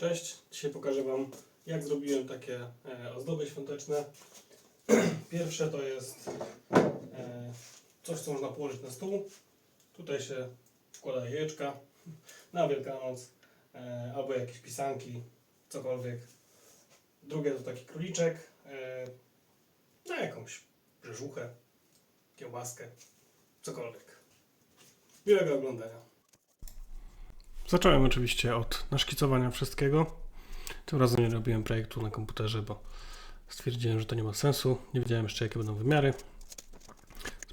Cześć, dzisiaj pokażę Wam, jak zrobiłem takie ozdoby świąteczne. Pierwsze to jest coś, co można położyć na stół. Tutaj się wkłada jajeczka na Wielkanoc, albo jakieś pisanki, cokolwiek. Drugie to taki króliczek na jakąś brzeżuchę, kiełbaskę, cokolwiek. Miłego oglądania. Zacząłem oczywiście od naszkicowania wszystkiego. Tym razem nie robiłem projektu na komputerze, bo stwierdziłem, że to nie ma sensu. Nie wiedziałem jeszcze, jakie będą wymiary.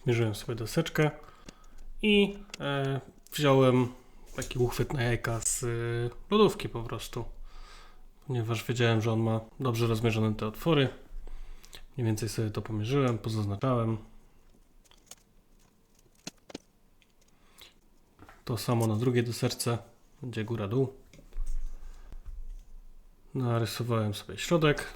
Zmierzyłem sobie deseczkę i wziąłem taki uchwyt na jajka z lodówki po prostu. Ponieważ wiedziałem, że on ma dobrze rozmierzone te otwory. Mniej więcej sobie to pomierzyłem, pozaznaczałem. To samo na drugiej deseczce. Będzie góra-dół. Narysowałem sobie środek.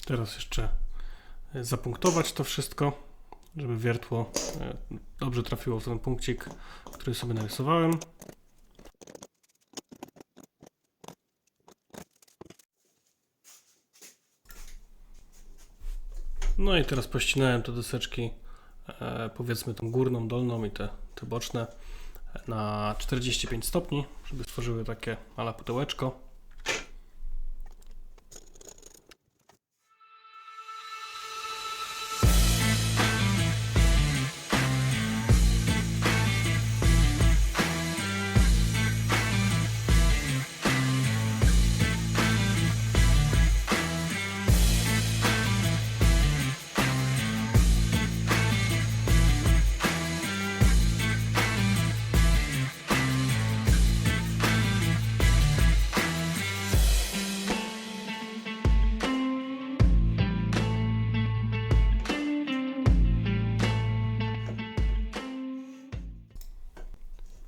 Teraz jeszcze zapunktować to wszystko, żeby wiertło dobrze trafiło w ten punkcik, który sobie narysowałem. No i teraz pościnałem te deseczki, powiedzmy tą górną, dolną i te boczne na 45 stopni, żeby stworzyły takie a la pudełeczko.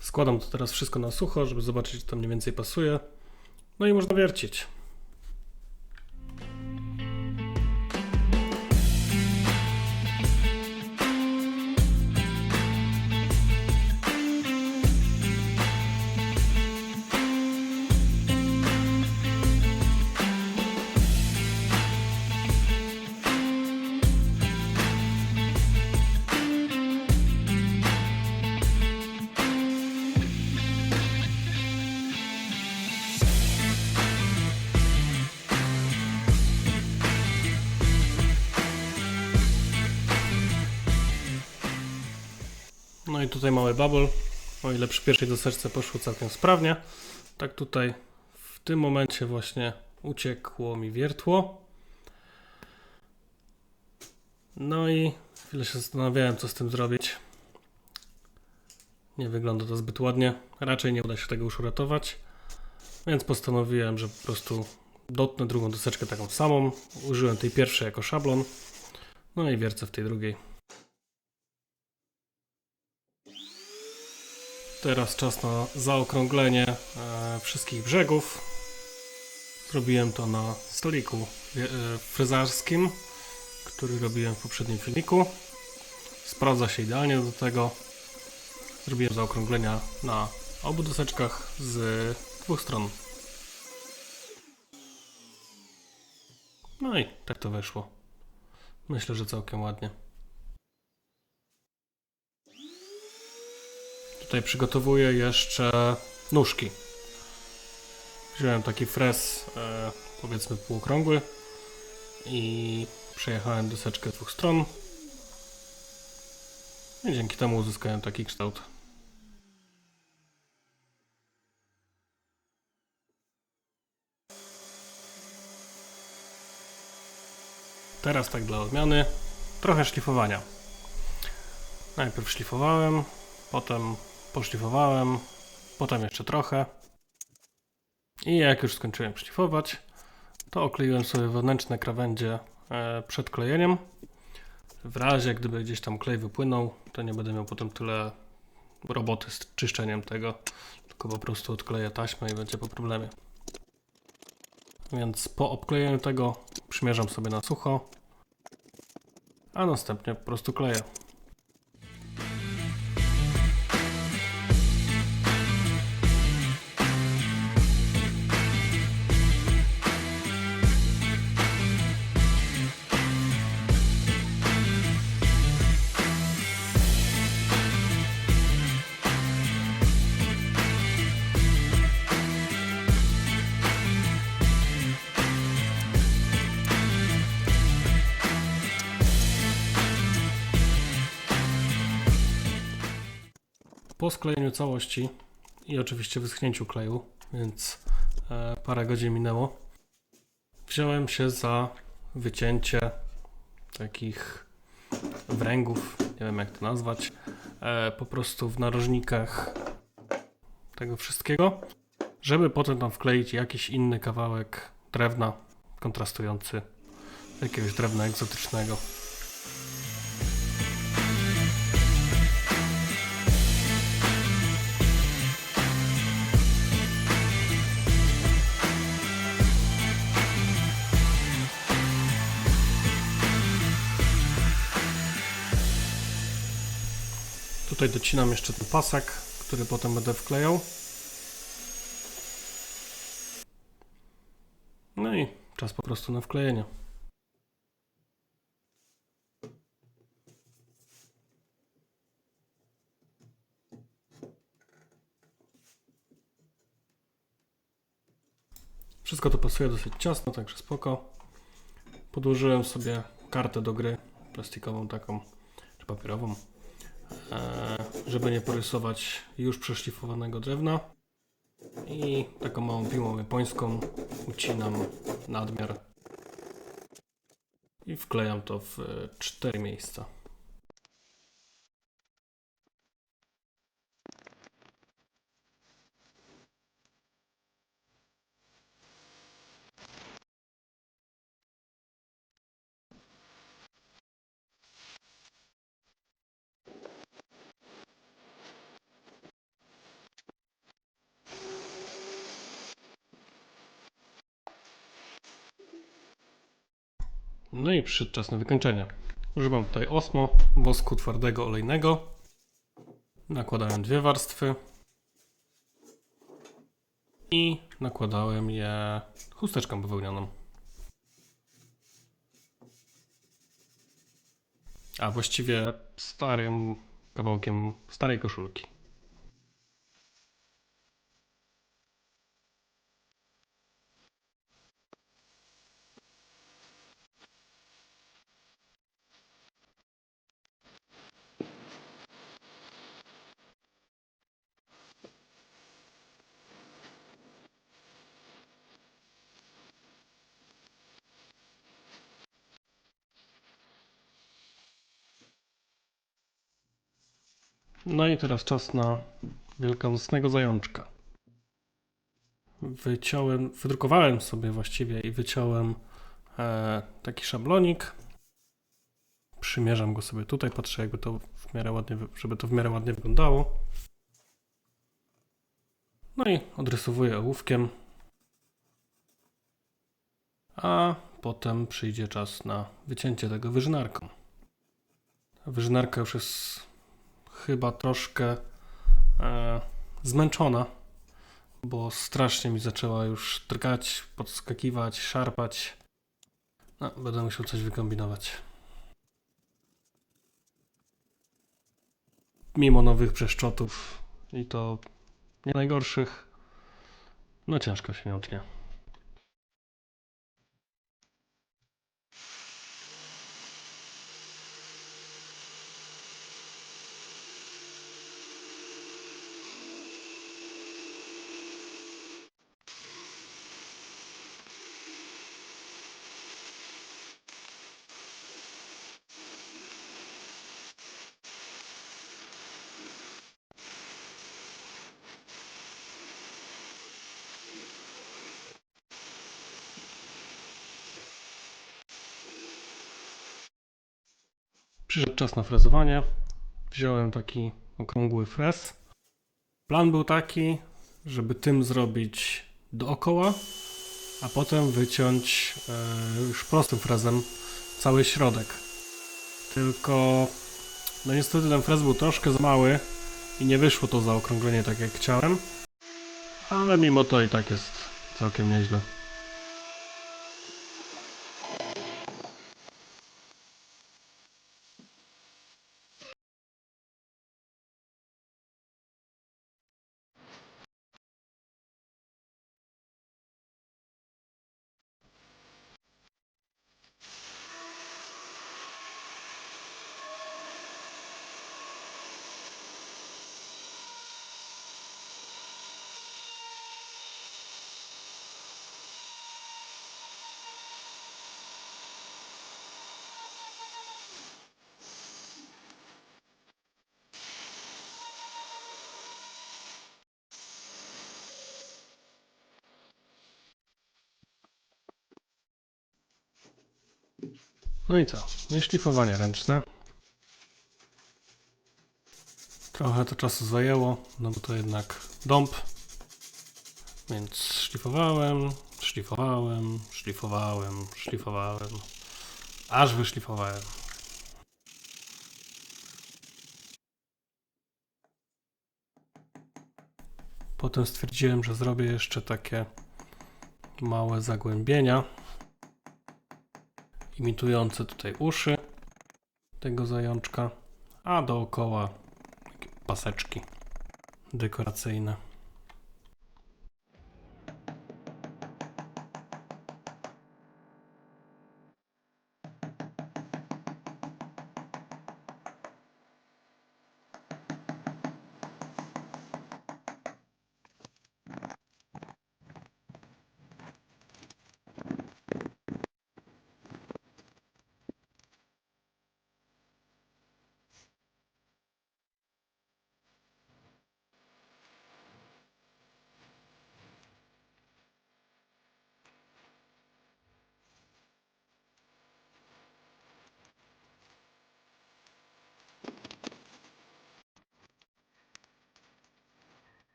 Składam to teraz wszystko na sucho, żeby zobaczyć, czy to mniej więcej pasuje. No i można wiercić. No i tutaj mały bubble. O ile przy pierwszej deseczce poszło całkiem sprawnie, tak tutaj w tym momencie właśnie uciekło mi wiertło. No i chwilę się zastanawiałem, co z tym zrobić. Nie wygląda to zbyt ładnie. Raczej nie uda się tego już uratować. Więc postanowiłem, że po prostu dotnę drugą deseczkę taką samą. Użyłem tej pierwszej jako szablon. No i wiercę w tej drugiej. Teraz czas na zaokrąglenie wszystkich brzegów. Zrobiłem to na stoliku fryzarskim, który robiłem w poprzednim filmiku. Sprawdza się idealnie do tego. Zrobiłem zaokrąglenia na obu deseczkach z dwóch stron. No i tak to wyszło. Myślę, że całkiem ładnie. Tutaj przygotowuję jeszcze nóżki. Wziąłem taki frez, powiedzmy półokrągły i przejechałem deseczkę z dwóch stron. I dzięki temu uzyskałem taki kształt. Teraz tak dla odmiany, trochę szlifowania. Najpierw szlifowałem, potem poszlifowałem, potem jeszcze trochę. I jak już skończyłem szlifować, to okleiłem sobie wewnętrzne krawędzie przed klejeniem. W razie gdyby gdzieś tam klej wypłynął, to nie będę miał potem tyle roboty z czyszczeniem tego, tylko po prostu odkleję taśmę i będzie po problemie. Więc po obklejeniu tego przymierzam sobie na sucho, a następnie po prostu kleję. Po sklejeniu całości i oczywiście wyschnięciu kleju, więc parę godzin minęło, wziąłem się za wycięcie takich wręgów, nie wiem jak to nazwać, po prostu w narożnikach tego wszystkiego, żeby potem tam wkleić jakiś inny kawałek drewna kontrastujący, jakiegoś drewna egzotycznego. Tutaj docinam jeszcze ten pasek, który potem będę wklejał. No i czas po prostu na wklejenie. Wszystko to pasuje dosyć ciasno, także spoko. Podłożyłem sobie kartę do gry, plastikową taką, czy papierową, żeby nie porysować już przeszlifowanego drewna. I taką małą piłą japońską ucinam nadmiar i wklejam to w 4 miejsca. No i przyszedł czas na wykończenie. Używam tutaj Osmo, wosku twardego olejnego. Nakładałem 2 warstwy i nakładałem je chusteczką bawełnianą. A właściwie starym kawałkiem starej koszulki. No i teraz czas na wielkanocnego zajączka. Wydrukowałem sobie właściwie i wyciąłem taki szablonik. Przymierzam go sobie tutaj, patrzę jakby to w miarę ładnie, żeby to w miarę ładnie wyglądało. No i odrysowuję ołówkiem. A potem przyjdzie czas na wycięcie tego wyżynarką. Wyżynarka już jest chyba troszkę zmęczona, bo strasznie mi zaczęła już drgać, podskakiwać, szarpać. No, będę musiał coś wykombinować. Mimo nowych przeszczotów i to nie najgorszych, no ciężko się nie utnie. Przyszedł czas na frezowanie. Wziąłem taki okrągły frez. Plan był taki, żeby tym zrobić dookoła a potem wyciąć już prostym frezem cały środek. Tylko no niestety ten frez był troszkę za mały i nie wyszło to zaokrąglenie tak jak chciałem, ale mimo to i tak jest całkiem nieźle. No i co? No i szlifowanie ręczne. Trochę to czasu zajęło, no bo to jednak dąb. Więc szlifowałem, szlifowałem, szlifowałem, szlifowałem, aż wyszlifowałem. Potem stwierdziłem, że zrobię jeszcze takie małe zagłębienia imitujące tutaj uszy tego zajączka, a dookoła takie paseczki dekoracyjne.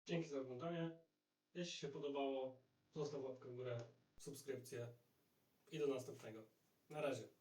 Dzięki za oglądanie. Jeśli się podobało, zostaw łapkę w górę, subskrypcję i do następnego. Na razie.